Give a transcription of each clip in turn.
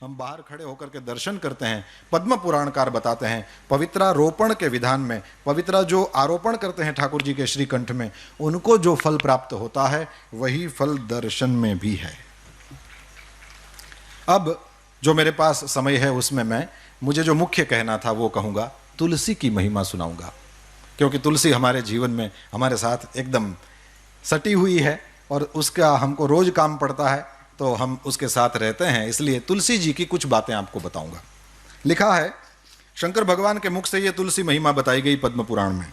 हम बाहर खड़े होकर के दर्शन करते हैं। पद्म पुराणकार बताते हैं पवित्रारोपण के विधान में, पवित्रा जो आरोपण करते हैं ठाकुर जी के श्रीकंठ में, उनको जो फल प्राप्त होता है वही फल दर्शन में भी है। अब जो मेरे पास समय है उसमें मुझे जो मुख्य कहना था वो कहूँगा, तुलसी की महिमा सुनाऊंगा, क्योंकि तुलसी हमारे जीवन में हमारे साथ एकदम सटी हुई है और उसका हमको रोज काम पड़ता है, तो हम उसके साथ रहते हैं, इसलिए तुलसी जी की कुछ बातें आपको बताऊंगा। लिखा है शंकर भगवान के मुख से ये तुलसी महिमा बताई गई पद्म पुराण में।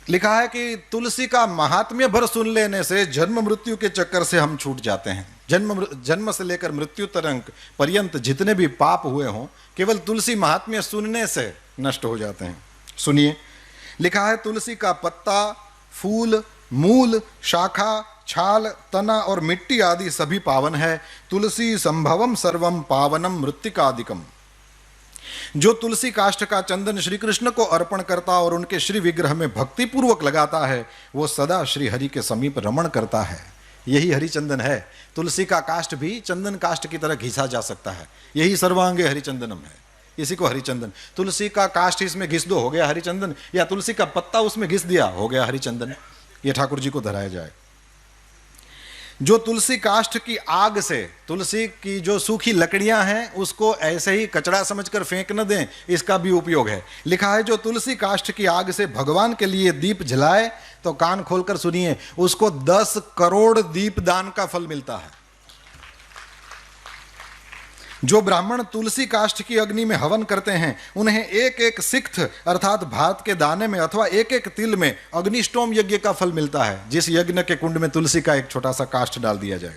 लिखा है कि तुलसी का महात्म्य भर सुन लेने से जन्म मृत्यु के चक्कर से हम छूट जाते हैं। जन्म से लेकर मृत्यु तक पर्यंत जितने भी पाप हुए हों केवल तुलसी महात्म्य सुनने से नष्ट हो जाते हैं। सुनिए, लिखा है तुलसी का पत्ता, फूल, मूल, शाखा, छाल, तना और मिट्टी आदि सभी पावन है। तुलसी संभवम सर्वम पावनम मृत्तिकादिकम। जो तुलसी काष्ठ का चंदन श्री कृष्ण को अर्पण करता और उनके श्री विग्रह में भक्ति पूर्वक लगाता है वो सदा श्री हरि के समीप रमण करता है। यही हरिचंदन है। तुलसी का काष्ठ भी चंदन काष्ठ की तरह घिसा जा सकता है, यही सर्वांगे हरिचंदनम है, इसी को हरिचंदन। तुलसी का काष्ठ इसमें घिस दो, हो गया हरिचंदन, या तुलसी का पत्ता उसमें घिस दिया, हो गया हरिचंदन। ये ठाकुर जी को धराया जाए। जो तुलसी काष्ठ की आग से, तुलसी की जो सूखी लकड़ियां हैं उसको ऐसे ही कचरा समझकर फेंक न दें, इसका भी उपयोग है। लिखा है जो तुलसी काष्ठ की आग से भगवान के लिए दीप जलाए, तो कान खोलकर सुनिए, उसको 10 करोड़ दीप दान का फल मिलता है। जो ब्राह्मण तुलसी काष्ठ की अग्नि में हवन करते हैं उन्हें एक एक सिक्त अर्थात भात के दाने में अथवा एक एक तिल में अग्निष्टोम यज्ञ का फल मिलता है, जिस यज्ञ के कुंड में तुलसी का एक छोटा सा काष्ठ डाल दिया जाए।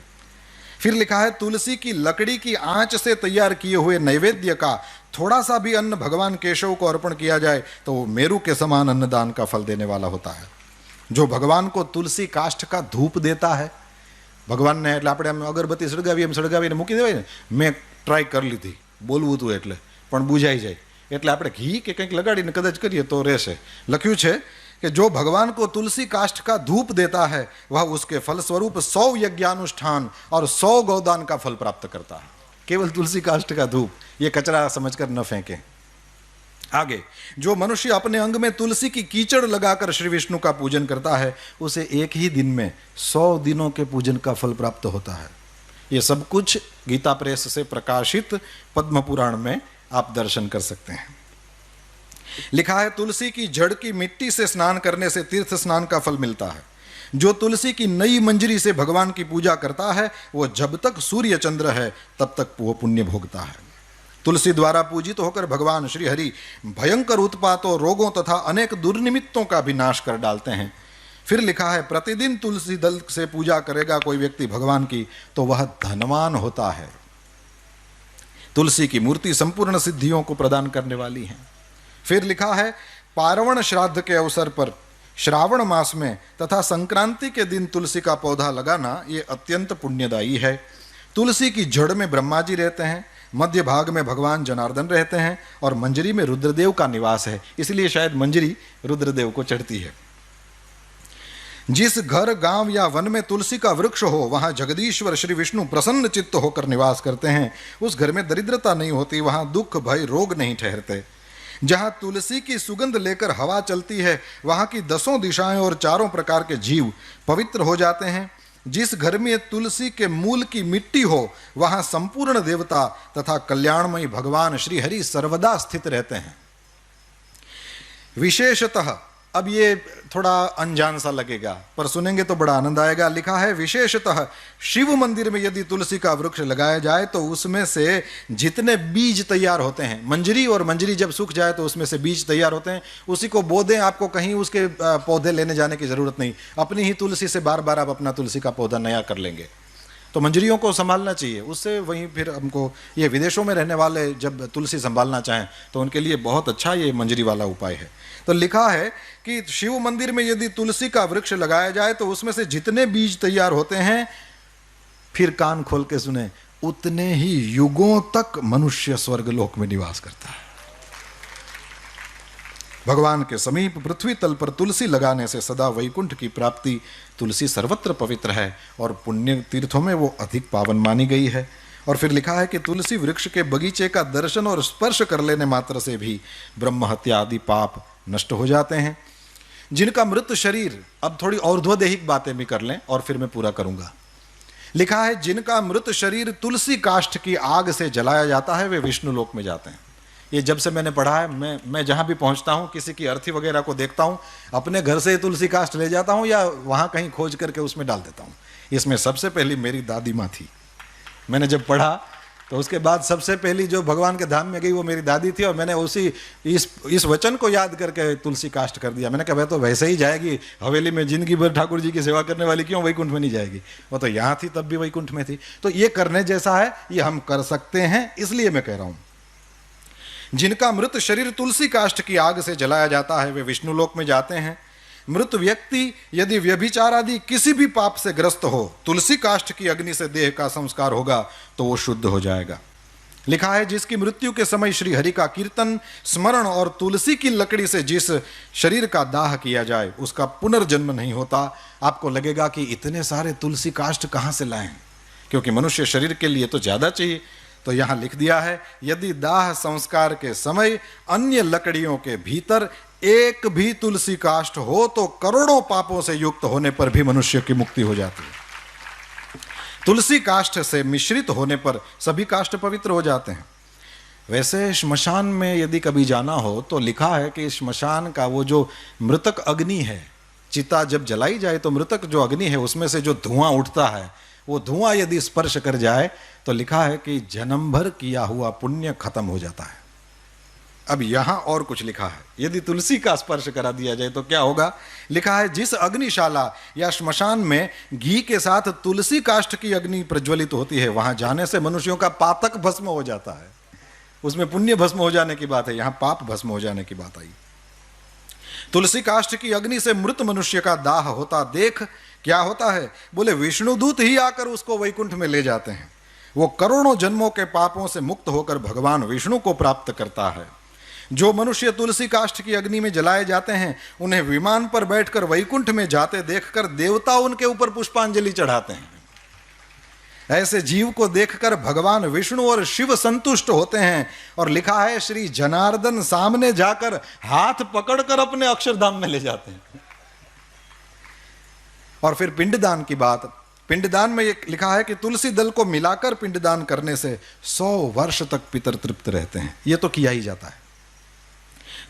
फिर लिखा है तुलसी की लकड़ी की आंच से तैयार किए हुए नैवेद्य का थोड़ा सा भी अन्न भगवान केशव को अर्पण किया जाए तो वो मेरु के समान अन्नदान का फल देने वाला होता है। जो भगवान को तुलसी काष्ठ का धूप देता है, भगवान ने એટલે આપણે આમ અગરબત્તી સળગાવીને મૂકી દેવાય ને, મેં ટ્રાય કરી લીધી બોલવું હતું એટલે પણ બુઝાઈ જાય, એટલે આપણે ઘી કે કંઈક લગાડીને કદાચ કરીએ તો રહેશે। લખ્યું છે कि जो भगवान को तुलसी काष्ठ का धूप देता है वह उसके फल स्वरूप 100 यज्ञानुष्ठान और 100 गौदान का फल प्राप्त करता है। केवल तुलसी काष्ठ का धूप, ये कचरा समझकर न फेंकें। आगे, जो मनुष्य अपने अंग में तुलसी की कीचड़ लगाकर श्री विष्णु का पूजन करता है उसे एक ही दिन में 100 दिनों के पूजन का फल प्राप्त होता है। ये सब कुछ गीता प्रेस से प्रकाशित पद्म पुराण में आप दर्शन कर सकते हैं। लिखा है तुलसी की जड़ की मिट्टी से स्नान करने से तीर्थ स्नान का फल मिलता है। जो तुलसी की नई मंजरी से भगवान की पूजा करता है वो जब तक सूर्य चंद्र है तब तक वो पुण्य भोगता है। तुलसी द्वारा पूजित होकर भगवान श्री हरि भयंकर उत्पातों, रोगों तथा अनेक दुर्निमित्तों का भी नाश कर डालते हैं। फिर लिखा है प्रतिदिन तुलसी दल से पूजा करेगा कोई व्यक्ति भगवान की तो वह धनवान होता है। तुलसी की मूर्ति संपूर्ण सिद्धियों को प्रदान करने वाली है। फिर लिखा है पार्वण श्राद्ध के अवसर पर श्रावण मास में तथा संक्रांति के दिन तुलसी का पौधा लगाना ये अत्यंत पुण्यदायी है। तुलसी की जड़ में ब्रह्मा जी रहते हैं, मध्य भाग में भगवान जनार्दन रहते हैं और मंजरी में रुद्रदेव का निवास है, इसलिए शायद मंजरी रुद्रदेव को चढ़ती है। जिस घर, गांव या वन में तुलसी का वृक्ष हो वहां जगदीश्वर श्री विष्णु प्रसन्न चित्त होकर निवास करते हैं। उस घर में दरिद्रता नहीं होती, वहां दुख, भय, रोग नहीं ठहरते। जहां तुलसी की सुगंध लेकर हवा चलती है वहां की 10 दिशाएं और 4 प्रकार के जीव पवित्र हो जाते हैं। जिस घर में तुलसी के मूल की मिट्टी हो वहां संपूर्ण देवता तथा कल्याणमयी भगवान श्री हरि सर्वदा स्थित रहते हैं। विशेषतः, अब ये थोड़ा अनजान सा लगेगा पर सुनेंगे तो बड़ा आनंद आएगा। लिखा है विशेषतः शिव मंदिर में यदि तुलसी का वृक्ष लगाया जाए तो उसमें से जितने बीज तैयार होते हैं, मंजरी और मंजरी जब सूख जाए तो उसमें से बीज तैयार होते हैं, उसी को बो दें। आपको कहीं उसके पौधे लेने जाने की जरूरत नहीं, अपनी ही तुलसी से बार बार आप अपना तुलसी का पौधा नया कर लेंगे। तो मंजरियों को संभालना चाहिए, उससे वहीं फिर हमको ये विदेशों में रहने वाले जब तुलसी संभालना चाहें तो उनके लिए बहुत अच्छा ये मंजरी वाला उपाय है। तो लिखा है कि शिव मंदिर में यदि तुलसी का वृक्ष लगाया जाए तो उसमें से जितने बीज तैयार होते हैं, फिर कान खोल के सुने, उतने ही युगों तक मनुष्य स्वर्गलोक में निवास करता है। भगवान के समीप पृथ्वी तल पर तुलसी लगाने से सदा वैकुंठ की प्राप्ति। तुलसी सर्वत्र पवित्र है और पुण्य तीर्थों में वो अधिक पावन मानी गई है। और फिर लिखा है कि तुलसी वृक्ष के बगीचे का दर्शन और स्पर्श कर लेने मात्र से भी ब्रह्म हत्या आदि पाप नष्ट हो जाते हैं। जिनका मृत शरीर, अब थोड़ी और्ध्वदेहिक बातें भी कर लें और फिर मैं पूरा करूंगा। लिखा है जिनका मृत शरीर तुलसी काष्ठ की आग से जलाया जाता है वे विष्णु लोक में जाते हैं। ये जब से मैंने पढ़ा है, मैं जहां भी पहुंचता हूं, किसी की अर्थी वगैरह को देखता हूं, अपने घर से तुलसी काष्ठ ले जाता हूं या वहां कहीं खोज करके उसमें डाल देता हूं। इसमें सबसे पहली मेरी दादी माँ थी। मैंने जब पढ़ा तो उसके बाद सबसे पहली जो भगवान के धाम में गई वो मेरी दादी थी, और मैंने उसी इस वचन को याद करके तुलसी काष्ठ कर दिया। मैंने कहा वह तो वैसे ही जाएगी, हवेली में जिंदगी भर ठाकुर जी की सेवा करने वाली क्यों वैकुंठ में नहीं जाएगी, वो तो यहाँ थी तब भी वैकुंठ में थी। तो ये करने जैसा है, ये हम कर सकते हैं, इसलिए मैं कह रहा हूं जिनका मृत शरीर तुलसी काष्ठ की आग से जलाया जाता है वे विष्णु लोक में जाते हैं। मृत व्यक्ति यदि व्यभिचार आदि किसी भी पाप से ग्रस्त हो, तुलसी काष्ठ की अग्नि से देह का संस्कार होगा तो वो शुद्ध हो जाएगा। लिखा है जिसकी मृत्यु के समय श्री हरि का कीर्तन स्मरण और तुलसी की लकड़ी से जिस शरीर का दाह किया जाए उसका पुनर्जन्म नहीं होता। आपको लगेगा कि इतने सारे तुलसी काष्ठ कहाँ से लाएं, क्योंकि मनुष्य शरीर के लिए तो ज्यादा चाहिए। तो यहां लिख दिया है यदि दाह संस्कार के समय अन्य लकड़ियों के भीतर एक भी तुलसी काष्ठ हो तो करोड़ों पापों से युक्त होने पर भी मनुष्य की मुक्ति हो जाती है। तुलसी काष्ठ से मिश्रित होने पर सभी काष्ठ पवित्र हो जाते हैं। वैसे श्मशान में यदि कभी जाना हो तो लिखा है कि श्मशान का वो जो मृतक अग्नि है, चिता जब जलाई जाए तो मृतक जो अग्नि है उसमें से जो धुआं उठता है, वो धुआं यदि स्पर्श कर जाए तो लिखा है कि जन्म भर किया हुआ पुण्य खत्म हो जाता है। अब यहां और कुछ लिखा है, यदि तुलसी का स्पर्श करा दिया जाए तो क्या होगा। लिखा है जिस अग्निशाला या श्मशान में घी के साथ तुलसी काष्ठ की अग्नि प्रज्वलित होती है वहां जाने से मनुष्यों का पातक भस्म हो जाता है। उसमें पुण्य भस्म हो जाने की बात है, यहां पाप भस्म हो जाने की बात आई। तुलसी काष्ठ की अग्नि से मृत मनुष्य का दाह होता देख क्या होता है, बोले विष्णुदूत ही आकर उसको वैकुंठ में ले जाते हैं। वो करोड़ों जन्मों के पापों से मुक्त होकर भगवान विष्णु को प्राप्त करता है। जो मनुष्य तुलसी काष्ठ की अग्नि में जलाए जाते हैं उन्हें विमान पर बैठकर वैकुंठ में जाते देखकर देवता उनके ऊपर पुष्पांजलि चढ़ाते हैं। ऐसे जीव को देखकर भगवान विष्णु और शिव संतुष्ट होते हैं, और लिखा है श्री जनार्दन सामने जाकर हाथ पकड़कर अपने अक्षरधाम में ले जाते हैं। और फिर पिंडदान की बात, पिंडदान में ये लिखा है कि तुलसी दल को मिलाकर पिंडदान करने से 100 वर्ष तक पितर तृप्त रहते हैं। ये तो किया ही जाता है।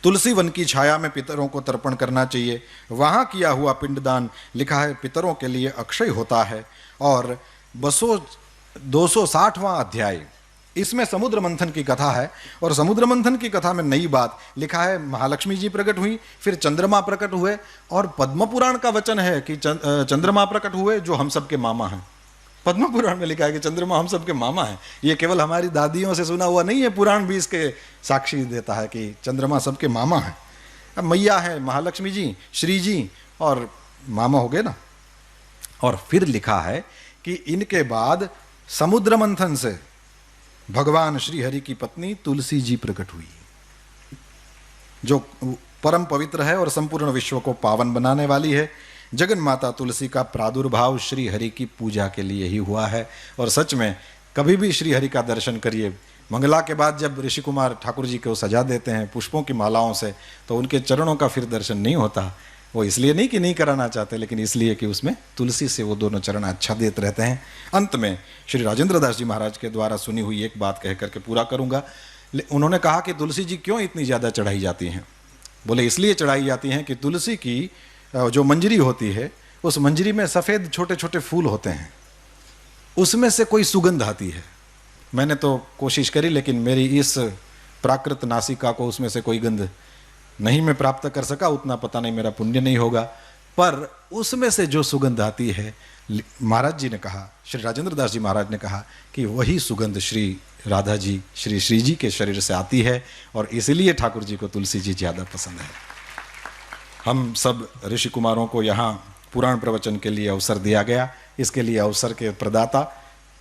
तुलसी वन की छाया में पितरों को तर्पण करना चाहिए। वहां किया हुआ पिंडदान लिखा है पितरों के लिए अक्षय होता है। और 260वां अध्याय, इसमें समुद्र मंथन की कथा है। और समुद्र मंथन की कथा में नई बात लिखा है, महालक्ष्मी जी प्रकट हुई, फिर चंद्रमा प्रकट हुए, और पद्म पुराण का वचन है कि चंद्रमा प्रकट हुए जो हम सबके मामा हैं। पद्म पुराण में लिखा है कि चंद्रमा हम सबके मामा हैं। ये केवल हमारी दादियों से सुना हुआ नहीं है, पुराण भी इसके साक्षी देता है कि चंद्रमा सबके मामा हैं। अब मैया है महालक्ष्मी जी, श्री जी, और मामा हो गए ना। और फिर लिखा है कि इनके बाद समुद्र मंथन से भगवान श्री हरि की पत्नी तुलसी जी प्रकट हुई, जो परम पवित्र है और संपूर्ण विश्व को पावन बनाने वाली है। जगन माता तुलसी का प्रादुर्भाव श्री हरि की पूजा के लिए ही हुआ है। और सच में कभी भी श्री हरि का दर्शन करिए, मंगला के बाद जब ऋषि कुमार ठाकुर जी को सजा देते हैं पुष्पों की मालाओं से, तो उनके चरणों का फिर दर्शन नहीं होता। वो इसलिए नहीं कि नहीं कराना चाहते, लेकिन इसलिए कि उसमें तुलसी से वो दोनों चरण अच्छा देते रहते हैं। अंत में श्री राजेंद्र दास जी महाराज के द्वारा सुनी हुई एक बात कह करके पूरा करूंगा। उन्होंने कहा कि तुलसी जी क्यों इतनी ज़्यादा चढ़ाई जाती हैं। बोले इसलिए चढ़ाई जाती हैं कि तुलसी की जो मंजरी होती है, उस मंजरी में सफ़ेद छोटे छोटे फूल होते हैं, उसमें से कोई सुगंध आती है। मैंने तो कोशिश करी, लेकिन मेरी इस प्राकृत नासिका को उसमें से कोई गंध नहीं मैं प्राप्त कर सका। उतना पता नहीं मेरा पुण्य नहीं होगा, पर उसमें से जो सुगंध आती है, महाराज जी ने कहा, श्री राजेंद्र दास जी महाराज ने कहा कि वही सुगंध श्री राधा जी, श्री श्री जी के शरीर से आती है, और इसलिए ठाकुर जी को तुलसी जी ज़्यादा पसंद है। हम सब ऋषि कुमारों को यहाँ पुराण प्रवचन के लिए अवसर दिया गया। इसके लिए अवसर के प्रदाता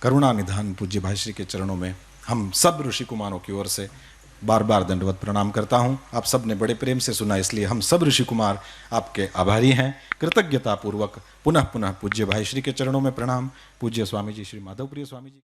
करुणा निधान पूज्य भाई श्री के चरणों में हम सब ऋषि कुमारों की ओर से बार बार दंडवत प्रणाम करता हूँ। आप सब ने बड़े प्रेम से सुना, इसलिए हम सब ऋषि कुमार आपके आभारी हैं। कृतज्ञता पूर्वक पुनः पुनः पूज्य भाई श्री के चरणों में प्रणाम। पूज्य स्वामी जी श्री माधव प्रिय स्वामी जी।